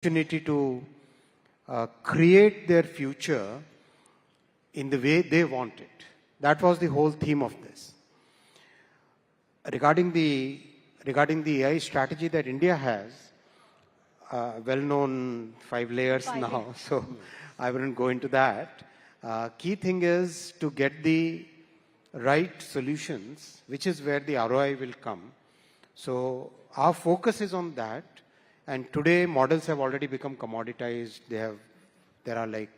opportunity to create their future in the way they want it. That was the whole theme of this. Regarding the AI strategy that India has, well-known 5 layers now, so I wouldn't go into that. Key thing is to get the right solutions, which is where the ROI will come. So our focus is on that. And today models have already become commoditized. There are like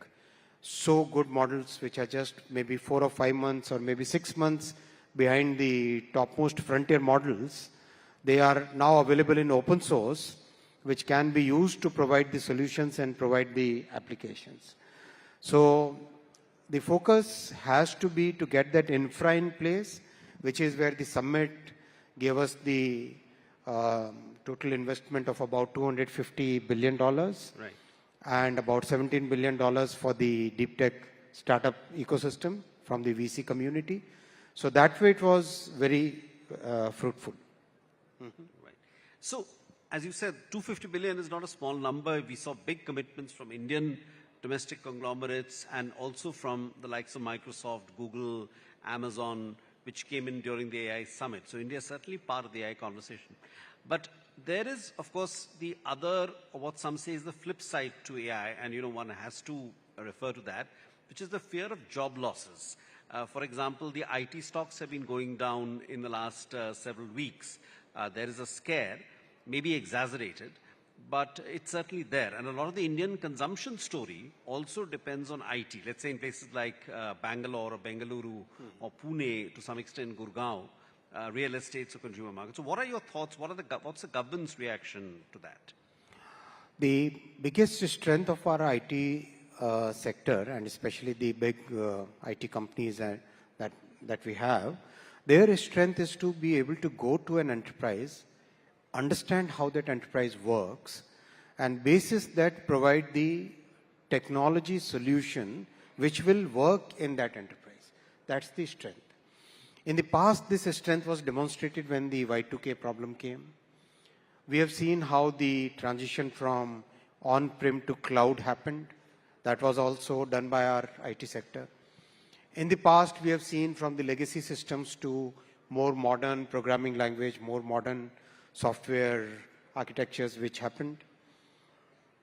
so good models which are just maybe 4 or 5 months or maybe 6 months behind the topmost frontier models. They are now available in open source, which can be used to provide the solutions and provide the applications. So the focus has to be to get that infra in place, which is where the summit gave us the total investment of about $250 billion. Right. And about $17 billion for the deep tech startup ecosystem from the VC community. So that way it was very fruitful. Mm-hmm. Right. So as you said, 250 billion is not a small number. We saw big commitments from Indian domestic conglomerates and also from the likes of Microsoft, Google, Amazon, which came in during the AI summit. So India is certainly part of the AI conversation. But there is, of course, the other, or what some say is the flip side to AI, and one has to refer to that, which is the fear of job losses. For example, the IT stocks have been going down in the last several weeks. There is a scare, maybe exaggerated, but it's certainly there. And a lot of the Indian consumption story also depends on IT. Let's say in places like Bangalore or Bengaluru or Pune, to some extent Gurgaon, real estates or consumer markets. So what are your thoughts? What's the government's reaction to that? The biggest strength of our IT sector, and especially the big IT companies that we have, their strength is to be able to go to an enterprise, understand how that enterprise works, and basis that provide the technology solution which will work in that enterprise. That's the strength. In the past, this strength was demonstrated when the Y2K problem came. We have seen how the transition from on-prem to cloud happened. That was also done by our IT sector. In the past, we have seen from the legacy systems to more modern programming language, more modern software architectures which happened.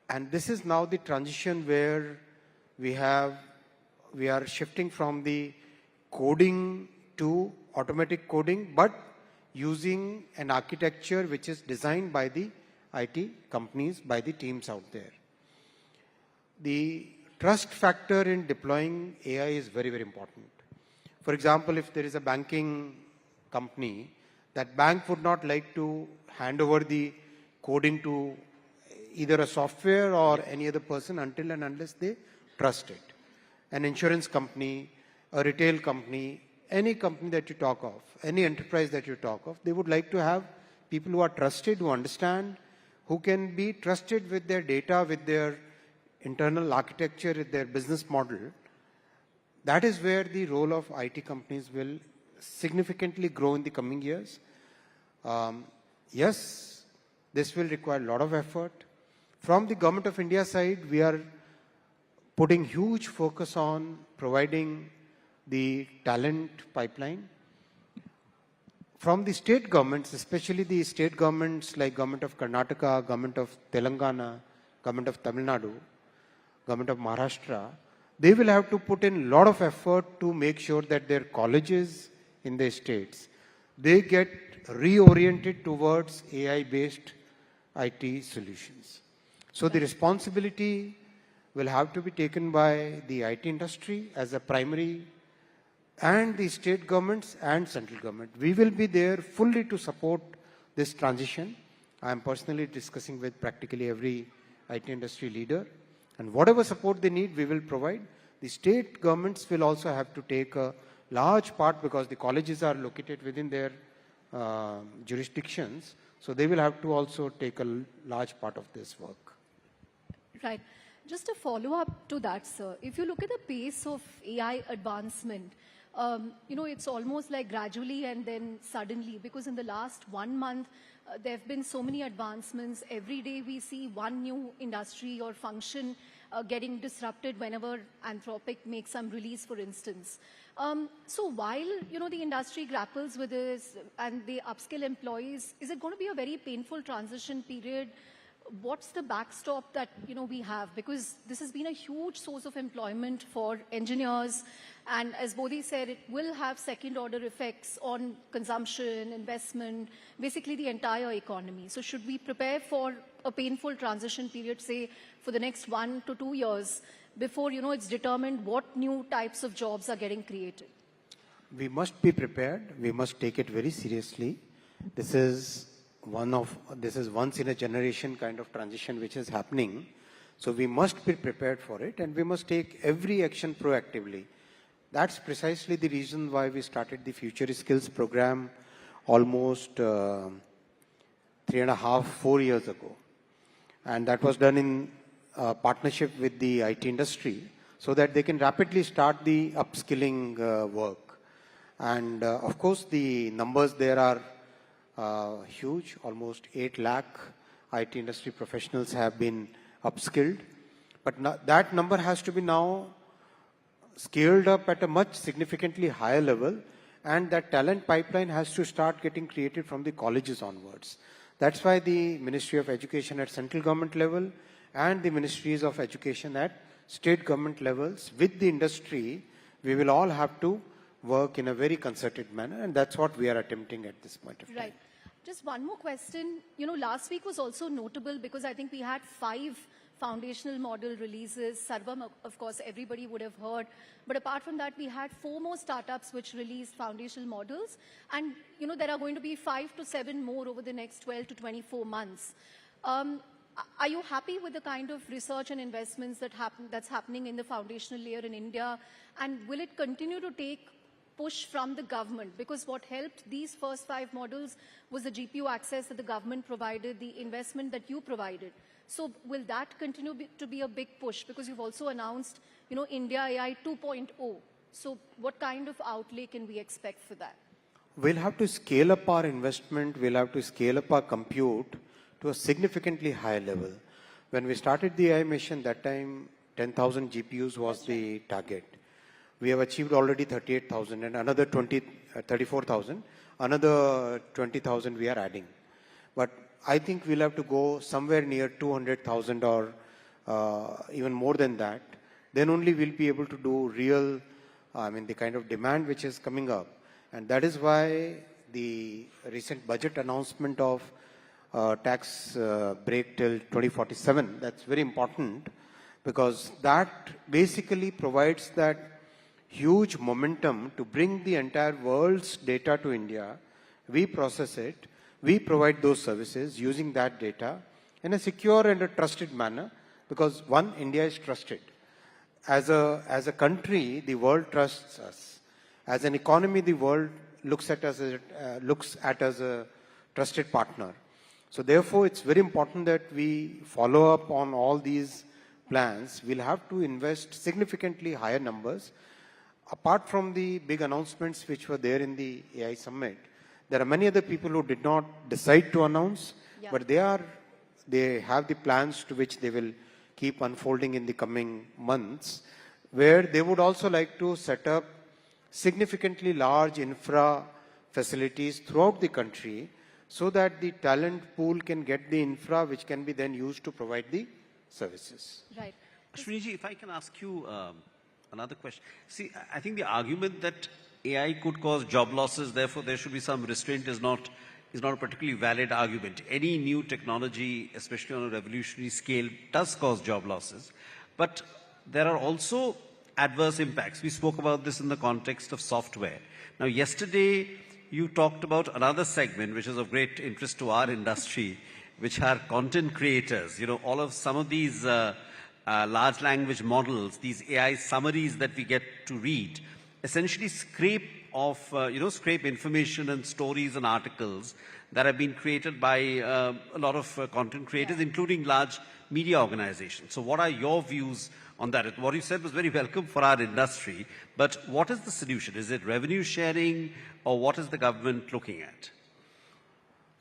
And this is now the transition where we are shifting from the coding to automatic coding, but using an architecture which is designed by the IT companies, by the teams out there. The trust factor in deploying AI is very, very important. For example, if there is a banking company, that bank would not like to hand over the coding to either a software or any other person until and unless they trust it. An insurance company, a retail company, any company that you talk of, any enterprise that you talk of, they would like to have people who are trusted, who understand, who can be trusted with their data, with their internal architecture, with their business model. That is where the role of IT companies will significantly grow in the coming years. Yes, this will require a lot of effort. From the Government of India side, we are putting huge focus on providing the talent pipeline. From the state governments, especially the state governments like Government of Karnataka, Government of Telangana, Government of Tamil Nadu, Government of Maharashtra, they will have to put in a lot of effort to make sure that their colleges in their states, they get reoriented towards AI-based IT solutions. So the responsibility will have to be taken by the IT industry as a primary, and the state governments and central government. We will be there fully to support this transition. I am personally discussing with practically every IT industry leader, and whatever support they need, we will provide. The state governments will also have to take a large part because the colleges are located within their jurisdictions. So they will have to also take a large part of this work. Right. Just a follow-up to that, sir. If you look at the pace of AI advancement, it's almost like gradually and then suddenly, because in the last 1 month, there have been so many advancements. Every day we see one new industry or function getting disrupted whenever Anthropic makes some release, for instance. So while, the industry grapples with this and they upskill employees, is it going to be a very painful transition period? What's the backstop that, we have? Because this has been a huge source of employment for engineers. And as Bodhi said, it will have second-order effects on consumption, investment, basically the entire economy. So should we prepare for a painful transition period, say, for the next 1 to 2 years, before, it's determined what new types of jobs are getting created? We must be prepared. We must take it very seriously. This is once in a generation kind of transition which is happening. So we must be prepared for it, and we must take every action proactively. That's precisely the reason why we started the Future Skills program almost 3.5, 4 years ago. And that was done in partnership with the IT industry so that they can rapidly start the upskilling work. And of course, the numbers there are huge. Almost 8 lakh IT industry professionals have been upskilled. But that number has to be now scaled up at a much significantly higher level, and that talent pipeline has to start getting created from the colleges onwards. That's why the Ministry of Education at central government level and the Ministries of Education at state government levels with the industry, we will all have to work in a very concerted manner, and that's what we are attempting at this point of time. Right. Just one more question. Last week was also notable because I think we had 5 foundational model releases. Sarvam, of course, everybody would have heard. But apart from that, we had 4 more startups which released foundational models. And, there are going to be 5 to 7 more over the next 12 to 24 months. Are you happy with the kind of research and investments that's happening in the foundational layer in India? And will it continue to take push from the government? Because what helped these first 5 models was the GPU access that the government provided, the investment that you provided. So will that continue to be a big push? Because you've also announced, India AI 2.0. So what kind of outlay can we expect for that? We'll have to scale up our investment. We'll have to scale up our compute to a significantly higher level. When we started the AI mission, that time 10,000 GPUs was the target. We have achieved already 38,000 and another 34,000. Another 20,000 we are adding. But I think we'll have to go somewhere near 200,000 or even more than that. Then only we'll be able to do real, the kind of demand which is coming up. And that is why the recent budget announcement of tax break till 2047, that's very important, because that basically provides that huge momentum to bring the entire world's data to India. We process it. We provide those services using that data in a secure and a trusted manner, because one, India is trusted. As a country, the world trusts us. As an economy, the world looks at us as a trusted partner. So therefore, it's very important that we follow up on all these plans. We'll have to invest significantly higher numbers. Apart from the big announcements which were there in the AI summit, there are many other people who did not decide to announce, but they have the plans to which they will keep unfolding in the coming months, where they would also like to set up significantly large infra facilities throughout the country so that the talent pool can get the infra which can be then used to provide the services. Right. Ashwini, if I can ask you another question. See, I think the argument that AI could cause job losses, therefore there should be some restraint is not a particularly valid argument. Any new technology, especially on a revolutionary scale, does cause job losses. But there are also adverse impacts. We spoke about this in the context of software. Now, yesterday, you talked about another segment which is of great interest to our industry, which are content creators. Some of these large language models, these AI summaries that we get to read, essentially scrape information and stories and articles that have been created by a lot of content creators, including large media organizations. So what are your views on that? What you said was very welcome for our industry, but what is the solution? Is it revenue sharing, or what is the government looking at?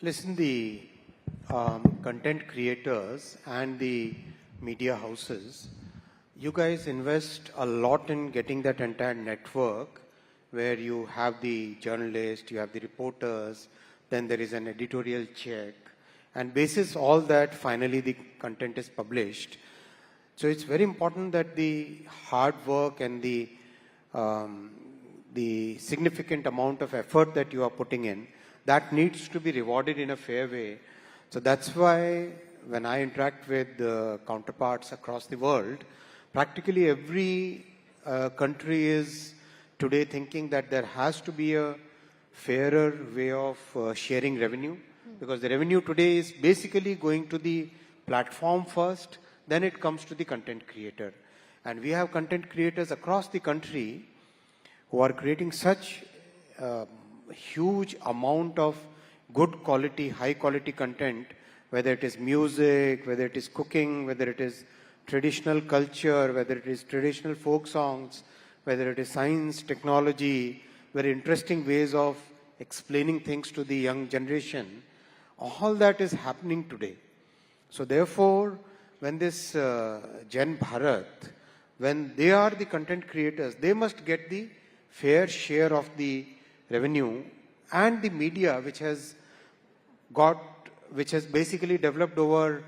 Listen, the content creators and the media houses, you guys invest a lot in getting that entire network where you have the journalists, you have the reporters, then there is an editorial check, and basis all that, finally the content is published. So it's very important that the hard work and the significant amount of effort that you are putting in, that needs to be rewarded in a fair way. So that's why when I interact with counterparts across the world, practically every country is today thinking that there has to be a fairer way of sharing revenue, because the revenue today is basically going to the platform first, then it comes to the content creator. And we have content creators across the country who are creating such huge amount of good quality, high quality content, whether it is music, whether it is cooking, whether it is traditional culture, whether it is traditional folk songs, whether it is science, technology, very interesting ways of explaining things to the young generation. All that is happening today. So therefore, when this Gen Bharat, when they are the content creators, they must get the fair share of the revenue, and the media which has basically developed over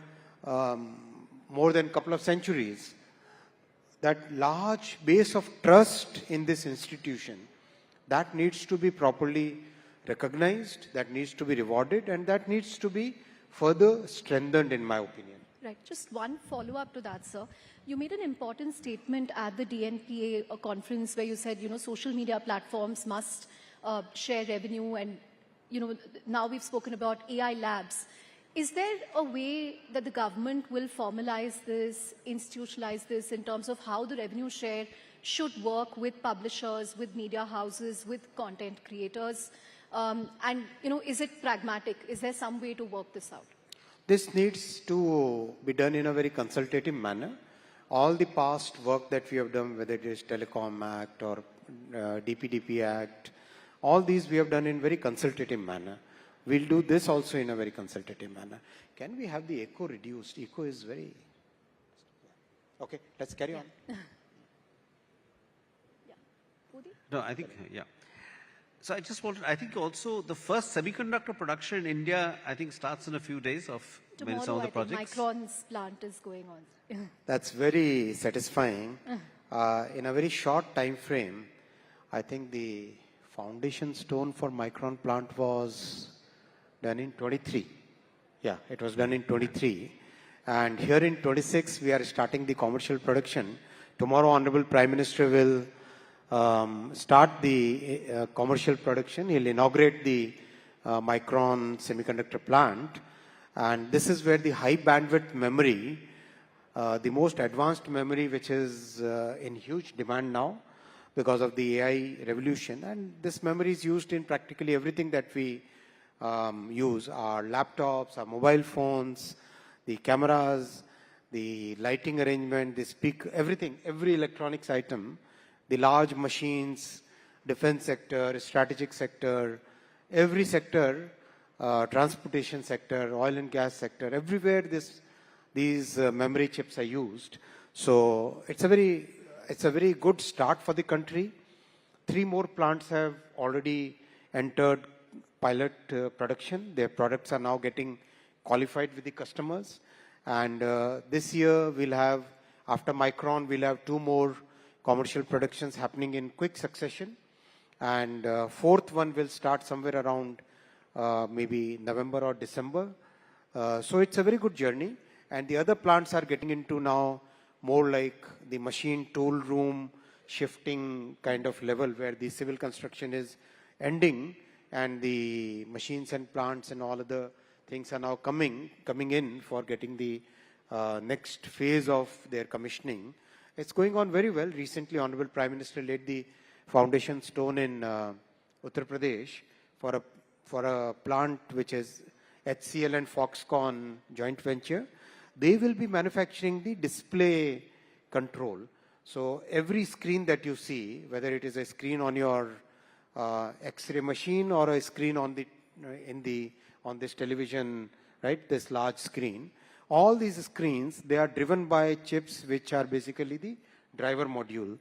more than a couple of centuries, that large base of trust in this institution, that needs to be properly recognized, that needs to be rewarded, and that needs to be further strengthened, in my opinion. Right. Just one follow-up to that, sir. You made an important statement at the DNPA conference where you said, social media platforms must share revenue, and, now we've spoken about AI labs. Is there a way that the government will formalize this, institutionalize this in terms of how the revenue share should work with publishers, with media houses, with content creators? And, is it pragmatic? Is there some way to work this out? This needs to be done in a very consultative manner. All the past work that we have done, whether it is Telecom Act or DPDP Act, all these we have done in very consultative manner. We'll do this also in a very consultative manner. Can we have the echo reduced? Echo is very... Okay, let's carry on. No, I think, yeah. So I think also the first semiconductor production in India, I think starts in a few days of Tomorrow, some of the I think projects. Micron's plant is going on. That's very satisfying. In a very short time frame, I think the foundation stone for Micron plant was done in 23. Yeah, it was done in 23. And here in 26, we are starting the commercial production. Tomorrow, Honorable Prime Minister will start the commercial production. He'll inaugurate the Micron semiconductor plant. And this is where the high bandwidth memory, the most advanced memory, which is in huge demand now because of the AI revolution. And this memory is used in practically everything that we use, our laptops, our mobile phones, the cameras, the lighting arrangement, the speaker, everything, every electronics item, the large machines, defense sector, strategic sector, every sector, transportation sector, oil and gas sector, everywhere these memory chips are used. So it's a very good start for the country. 3 more plants have already entered pilot production. Their products are now getting qualified with the customers. And this year we'll have, after Micron, we'll have 2 more commercial productions happening in quick succession. And 4th one will start somewhere around maybe November or December. So it's a very good journey. And the other plants are getting into now more like the machine tool room shifting kind of level, where the civil construction is ending and the machines and plants and all other things are now coming in for getting the next phase of their commissioning. It's going on very well. Recently, Honorable Prime Minister laid the foundation stone in Uttar Pradesh for a plant which is HCL and Foxconn joint venture. they will be manufacturing the display control. So every screen that you see, whether it is a screen on your X-ray machine or a screen on on this television, right? This large screen. All these screens, they are driven by chips which are basically the driver module.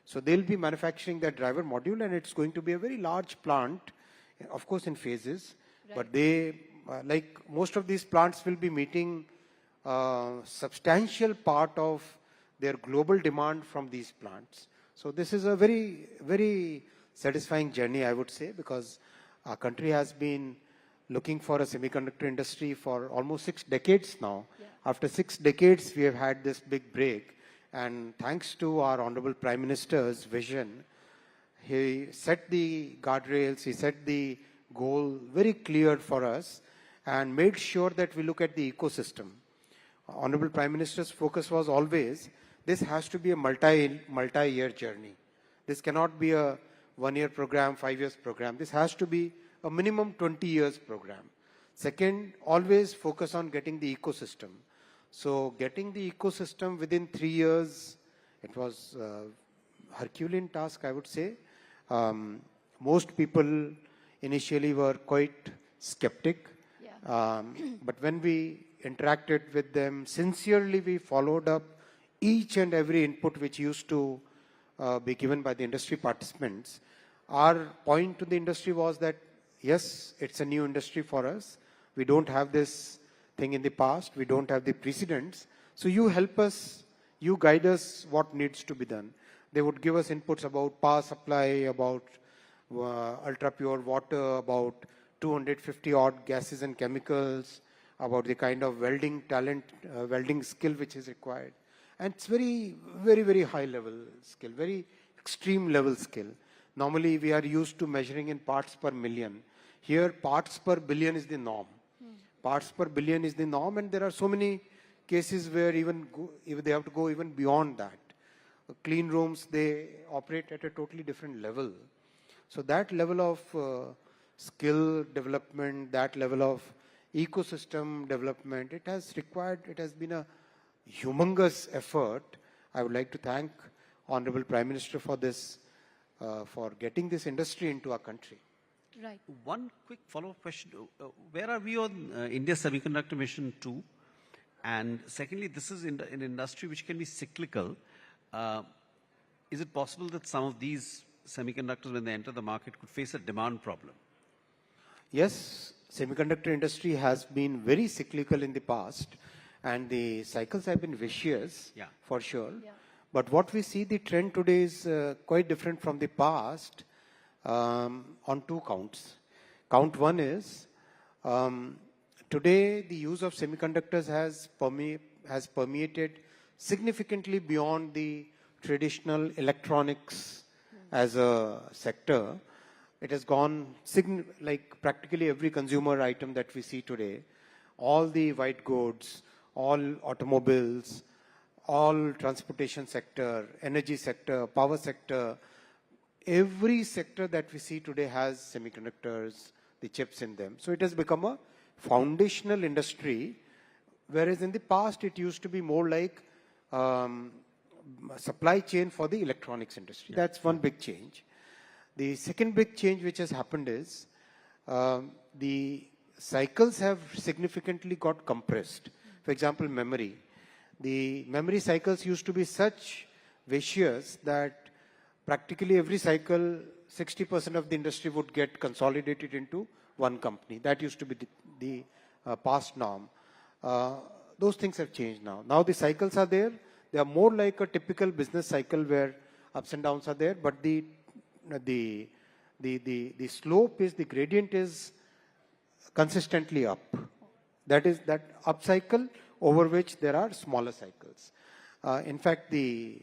So they'll be manufacturing that driver module, and it's going to be a very large plant, of course in phases. Right. But they, like most of these plants, will be meeting substantial part of their global demand from these plants. So this is a very, very satisfying journey, I would say, because our country has been looking for a semiconductor industry for almost 6 decades now. Yeah. After 6 decades, we have had this big break. And thanks to our Honorable Prime Minister's vision, he set the guardrails, he set the goal very clear for us and made sure that we look at the ecosystem. Honorable Prime Minister's focus was always, this has to be a multi-year journey. This cannot be a 1-year program, 5 years program. This has to be a minimum 20 years program. Second, always focus on getting the ecosystem. So getting the ecosystem within 3 years, it was a Herculean task, I would say. Most people initially were quite skeptic. Yeah. But when we interacted with them, sincerely we followed up each and every input which used to be given by the industry participants. Our point to the industry was that, yes, it's a new industry for us. We don't have this thing in the past. We don't have the precedents. So you help us, you guide us what needs to be done. They would give us inputs about power supply, about ultra pure water, about 250 odd gases and chemicals, about the kind of welding talent, welding skill which is required. And it's very, very, very high level skill, very extreme level skill. Normally we are used to measuring in parts per million. Here parts per billion is the norm. Parts per billion is the norm, and there are so many cases where even they have to go even beyond that. Clean rooms, they operate at a totally different level. So that level of skill development, that level of ecosystem development, it has been a humongous effort. I would like to thank Honorable Prime Minister for this, for getting this industry into our country. Right. One quick follow-up question. Where are we on India Semiconductor Mission 2? And secondly, this is an industry which can be cyclical. Is it possible that some of these semiconductors, when they enter the market, could face a demand problem? Yes, semiconductor industry has been very cyclical in the past, and the cycles have been vicious, yeah, for sure. Yeah. But what we see, the trend today is quite different from the past. On 2 counts. Count 1 is, today the use of semiconductors has permeated significantly beyond the traditional electronics as a sector. It has gone, like practically every consumer item that we see today, all the white goods, all automobiles, all transportation sector, energy sector, power sector, every sector that we see today has semiconductors, the chips in them. So it has become a foundational industry, whereas in the past it used to be more like supply chain for the electronics industry. Yeah. That's one big change. The second big change which has happened is the cycles have significantly got compressed. For example, memory. The memory cycles used to be such vicious that practically every cycle, 60% of the industry would get consolidated into one company. That used to be the past norm. Those things have changed now. Now the cycles are there. They are more like a typical business cycle where ups and downs are there, but the slope is, the gradient is consistently up. That is that up cycle over which there are smaller cycles. In fact, the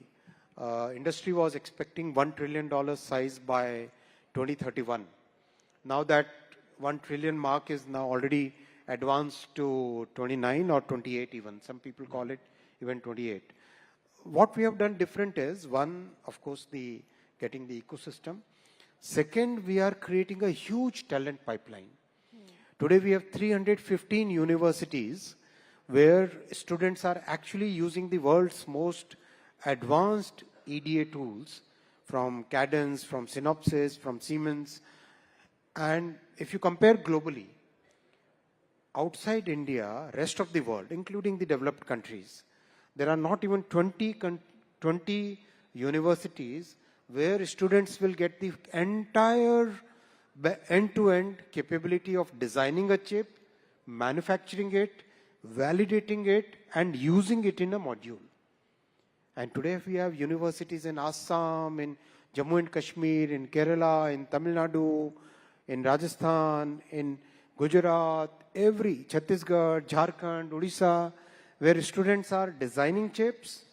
industry was expecting $1 trillion size by 2031. Now that 1 trillion mark is now already advanced to 29 or 28 even. Some people call it even 28. What we have done different is, one, of course, getting the ecosystem. Second, we are creating a huge talent pipeline. Today we have 315 universities where students are actually using the world's most advanced EDA tools from Cadence, from Synopsys, from Siemens. And if you compare globally, outside India, rest of the world, including the developed countries, there are not even 20 universities where students will get the entire end-to-end capability of designing a chip, manufacturing it, validating it, and using it in a module. And today we have universities in Assam, in Jammu and Kashmir, in Kerala, in Tamil Nadu, in Rajasthan, in Gujarat, every Chhattisgarh, Jharkhand, Odisha, where students are designing chips,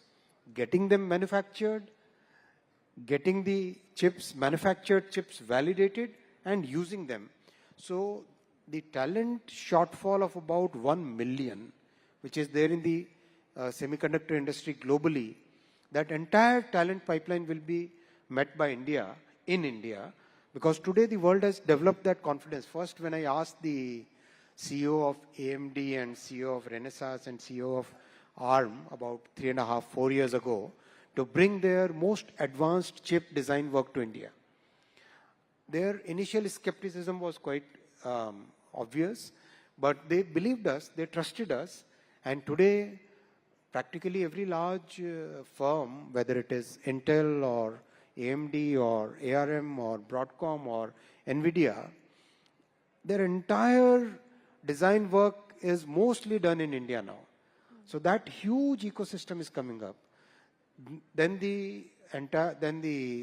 getting them manufactured, getting the chips, manufactured chips validated, and using them. So the talent shortfall of about 1 million, which is there in the semiconductor industry globally, that entire talent pipeline will be met by India, in India, because today the world has developed that confidence. First, when I asked the CEO of AMD and CEO of Renesas and CEO of ARM about 3.5, 4 years ago to bring their most advanced chip design work to India, their initial skepticism was quite obvious, but they believed us, they trusted us, and today practically every large firm, whether it is Intel or AMD or ARM or Broadcom or NVIDIA, their entire design work is mostly done in India now. So that huge ecosystem is coming up. Then the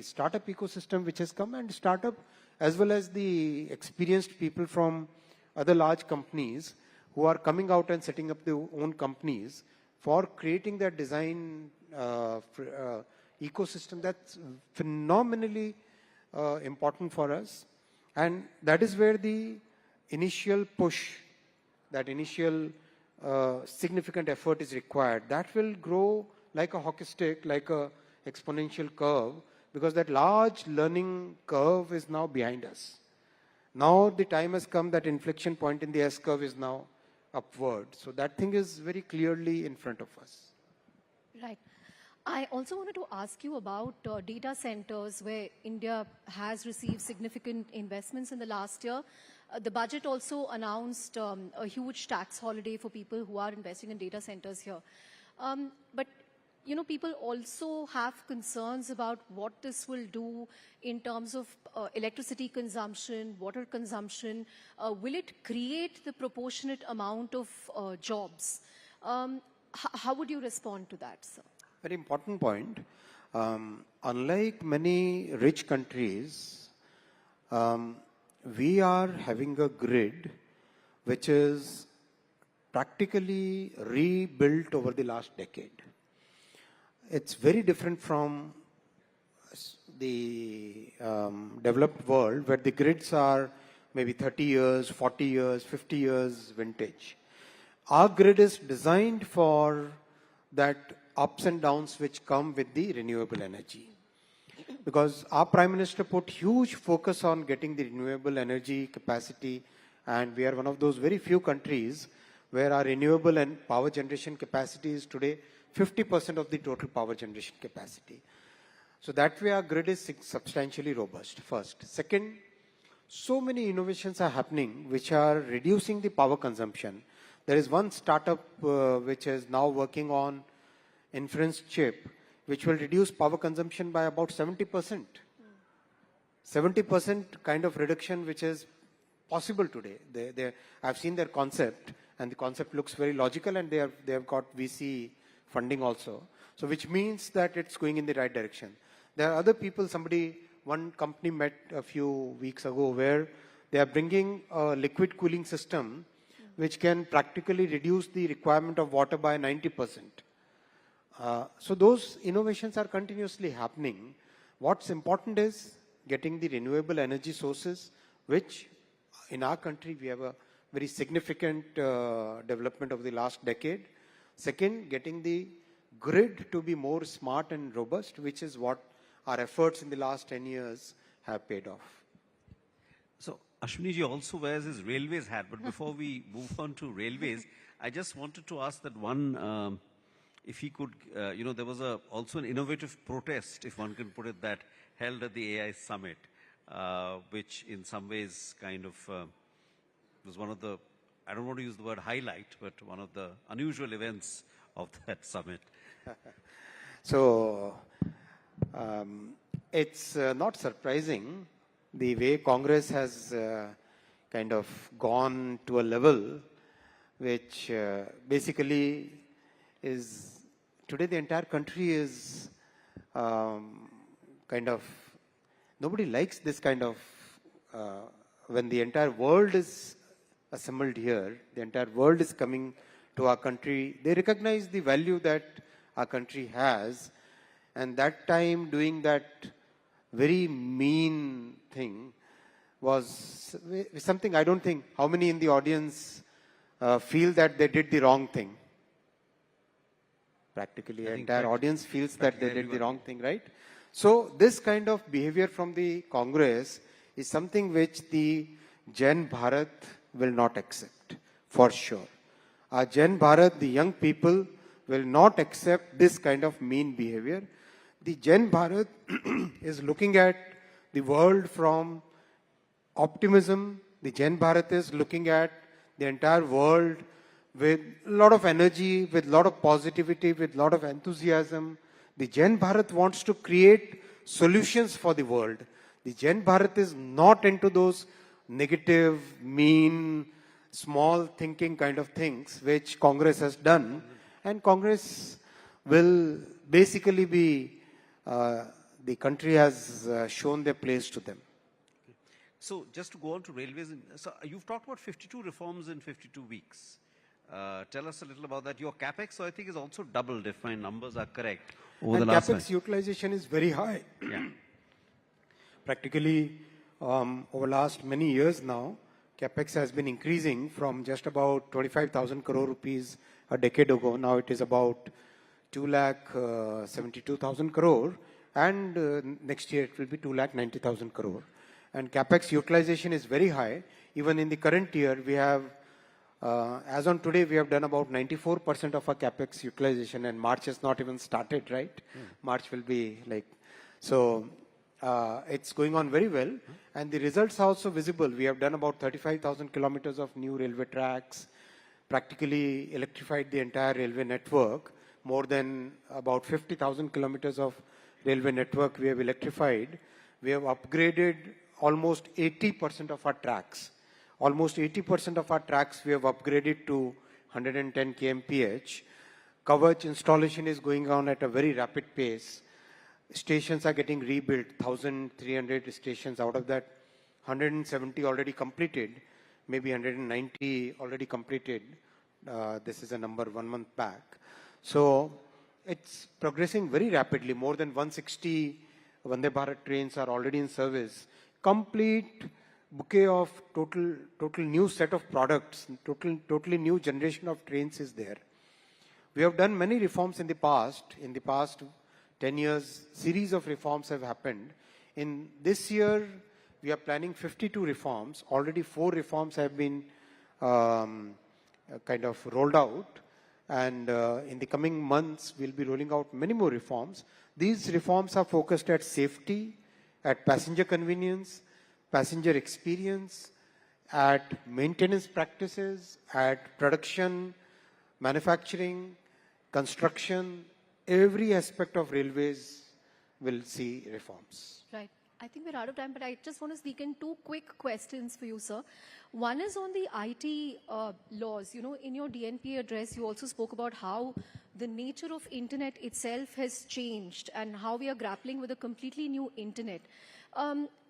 startup ecosystem which has come, and startup as well as the experienced people from other large companies who are coming out and setting up their own companies for creating that design ecosystem, that's phenomenally important for us. And that is where the initial push, that initial significant effort is required. That will grow like a hockey stick, like a exponential curve, because that large learning curve is now behind us. Now the time has come that inflection point in the S curve is now upward. So that thing is very clearly in front of us. Right. I also wanted to ask you about data centers where India has received significant investments in the last year. The budget also announced a huge tax holiday for people who are investing in data centers here. But you know, people also have concerns about what this will do in terms of electricity consumption, water consumption. Will it create the proportionate amount of jobs? How would you respond to that, sir? Very important point. Unlike many rich countries, we are having a grid which is practically rebuilt over the last decade. It's very different from the developed world where the grids are maybe 30 years, 40 years, 50 years vintage. Our grid is designed for that ups and downs which come with the renewable energy. Because our Prime Minister put huge focus on getting the renewable energy capacity, and we are one of those very few countries where our renewable and power generation capacity is today 50% of the total power generation capacity. So that way our grid is substantially robust, first. Second, so many innovations are happening which are reducing the power consumption. There is one startup which is now working on inference chip, which will reduce power consumption by about 70%. 70% kind of reduction which is possible today. I've seen their concept, and the concept looks very logical, and they have got VC funding also. So which means that it's going in the right direction. There are other people, one company met a few weeks ago where they are bringing a liquid cooling system which can practically reduce the requirement of water by 90%. So those innovations are continuously happening. What's important is getting the renewable energy sources, which in our country we have a very significant development of the last decade. Second, getting the grid to be more smart and robust, which is what our efforts in the last 10 years have paid off. So Ashwini ji also wears his railways hat, but before we move on to railways, I just wanted to ask that one, if he could, there was also an innovative protest, if one can put it that, held at the AI summit, which in some ways kind of was one of the, I don't want to use the word highlight, but one of the unusual events of that summit. So, it's not surprising the way Congress has kind of gone to a level which basically is, today the entire country is kind of, nobody likes this kind of, when the entire world is assembled here, the entire world is coming to our country, they recognize the value that our country has, and that time doing that very mean thing was something I don't think how many in the audience feel that they did the wrong thing. Practically, the entire audience feels that they did the wrong thing, right? So this kind of behavior from the Congress is something which the Gen Bharat will not accept, for sure. Our Gen Bharat, the young people, will not accept this kind of mean behavior. The Gen Bharat is looking at the world from optimism. The Gen Bharat is looking at the entire world with a lot of energy, with a lot of positivity, with a lot of enthusiasm. The Gen Bharat wants to create solutions for the world. The Gen Bharat is not into those negative, mean, small thinking kind of things which Congress has done. And Congress will basically be, the country has shown their place to them. So just to go on to railways, so you've talked about 52 reforms in 52 weeks. Tell us a little about that. Your capex, so I think, is also doubled, if my numbers are correct, over And the last capex utilization is very high. Yeah. Practically, over last many years now, capex has been increasing from just about 25,000 crore rupees a decade ago. Now it is about 2,72,000 crore, and next year it will be 2,90,000 crore. And capex utilization is very high. Even in the current year, we have, as on today, we have done about 94% of our capex utilization, and March has not even started, right? March will be like, so it's going on very well, and the results are also visible. We have done about 35,000 kilometers of new railway tracks, practically electrified the entire railway network. More than about 50,000 kilometers of railway network we have electrified. We have upgraded almost 80% of our tracks. Almost 80% of our tracks we have upgraded to 110 kmph. Coverage installation is going on at a very rapid pace. Stations are getting rebuilt, 1,300 stations. Out of that, 170 already completed, maybe 190 already completed. This is a number 1 month back. So it's progressing very rapidly. More than 160 Vande Bharat trains are already in service. Complete bouquet of total new set of products, totally new generation of trains is there. We have done many reforms in the past. In the past 10 years, series of reforms have happened. In this year, we are planning 52 reforms. Already 4 reforms have been kind of rolled out. And in the coming months, we'll be rolling out many more reforms. These reforms are focused at safety, at passenger convenience, passenger experience, at maintenance practices, at production, manufacturing, construction. Every aspect of railways will see reforms. Right. I think we're out of time, but I just want to sneak in 2 quick questions for you, sir. One is on the IT laws. You know, in your DNP address, you also spoke about how the nature of internet itself has changed and how we are grappling with a completely new internet.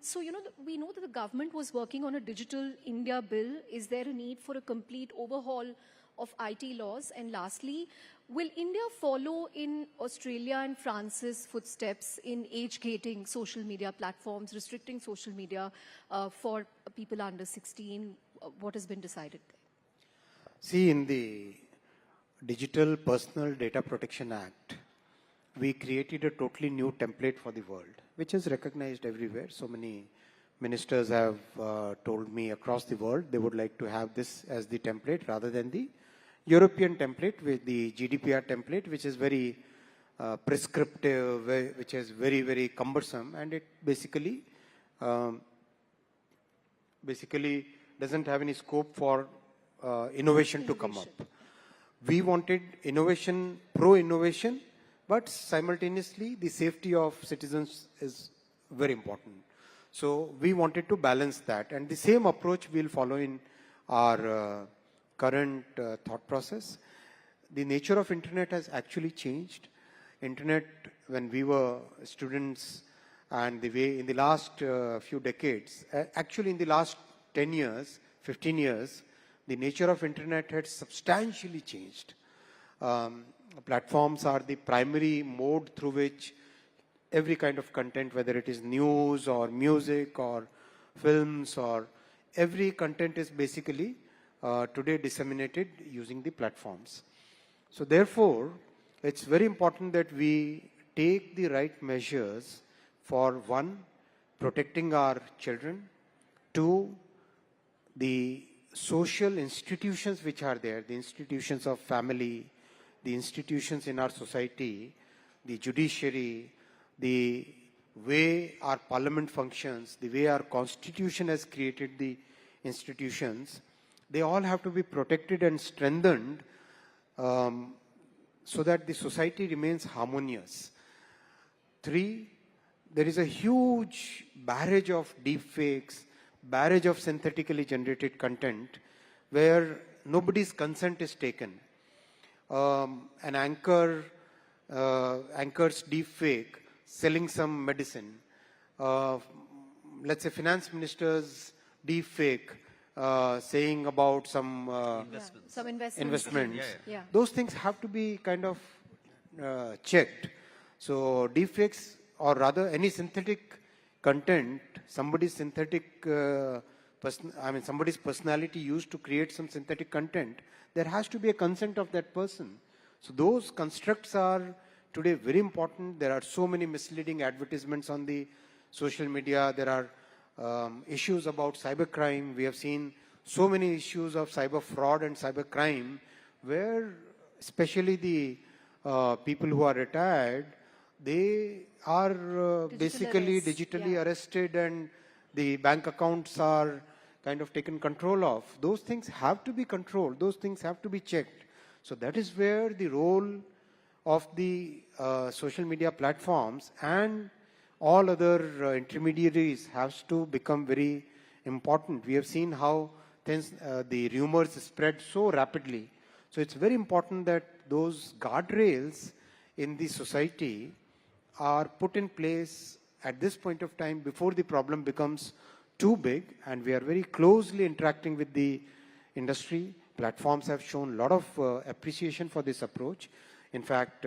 So, you know, we know that the government was working on a digital India bill. Is there a need for a complete overhaul of IT laws? And lastly, will India follow in Australia and France's footsteps in age-gating social media platforms, restricting social media for people under 16? What has been decided there? See, in the Digital Personal Data Protection Act, we created a totally new template for the world, which is recognized everywhere. So many ministers have told me across the world they would like to have this as the template rather than the European template with the GDPR template, which is very prescriptive, which is very, very cumbersome, and it basically doesn't have any scope for innovation to come up. We wanted innovation, pro-innovation, but simultaneously the safety of citizens is very important. So we wanted to balance that, and the same approach we'll follow in our current thought process. The nature of internet has actually changed. Internet, when we were students, and the way in the last few decades, actually in the last 10 years, 15 years, the nature of internet had substantially changed. Platforms are the primary mode through which every kind of content, whether it is news or music or films, or every content is basically today disseminated using the platforms. So therefore, it's very important that we take the right measures for, one, protecting our children, two, the social institutions which are there, the institutions of family, the institutions in our society, the judiciary, the way our parliament functions, the way our constitution has created the institutions, they all have to be protected and strengthened so that the society remains harmonious. Three, there is a huge barrage of deepfakes, barrage of synthetically generated content where nobody's consent is taken. An anchor's deepfake selling some medicine. Let's say finance minister's deepfake saying about some investments. Yeah. Those things have to be kind of checked. So deepfakes, or rather any synthetic content, somebody's somebody's personality used to create some synthetic content, there has to be a consent of that person. So those constructs are today very important. There are so many misleading advertisements on the social media. There are issues about cybercrime. We have seen so many issues of cyber fraud and cyber crime where especially the people who are retired, they are basically digitally arrested, and the bank accounts are kind of taken control of. Those things have to be controlled. Those things have to be checked. So that is where the role of the social media platforms and all other intermediaries has to become very important. We have seen how things, the rumors spread so rapidly. So it's very important that those guardrails in the society are put in place at this point of time before the problem becomes too big, and we are very closely interacting with the industry. Platforms have shown a lot of appreciation for this approach. In fact,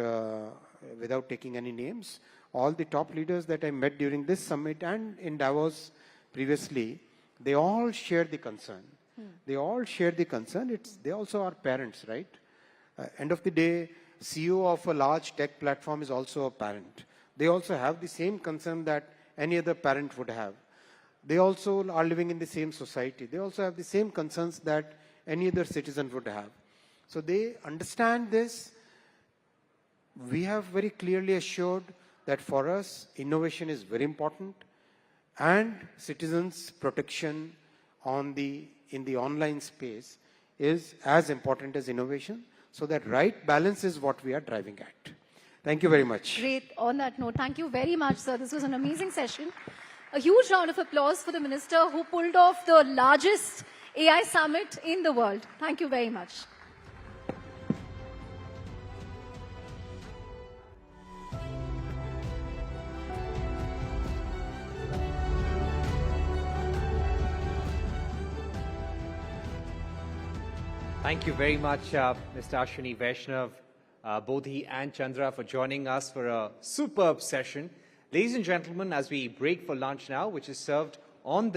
without taking any names, all the top leaders that I met during this summit and in Davos previously, they all share the concern. They all share the concern. They also are parents, right? End of the day, CEO of a large tech platform is also a parent. They also have the same concern that any other parent would have. They also are living in the same society. They also have the same concerns that any other citizen would have. So they understand this. We have very clearly assured that for us, innovation is very important, and citizens' protection in the online space is as important as innovation. So that right balance is what we are driving at. Thank you very much. Great. On that note, thank you very much, sir. This was an amazing session. A huge round of applause for the minister who pulled off the largest AI summit in the world. Thank you very much. Thank you very much, Mr. Ashwini Vaishnaw, Bodhi and Chandra for joining us for a superb session. Ladies and gentlemen, as we break for lunch now, which is served on the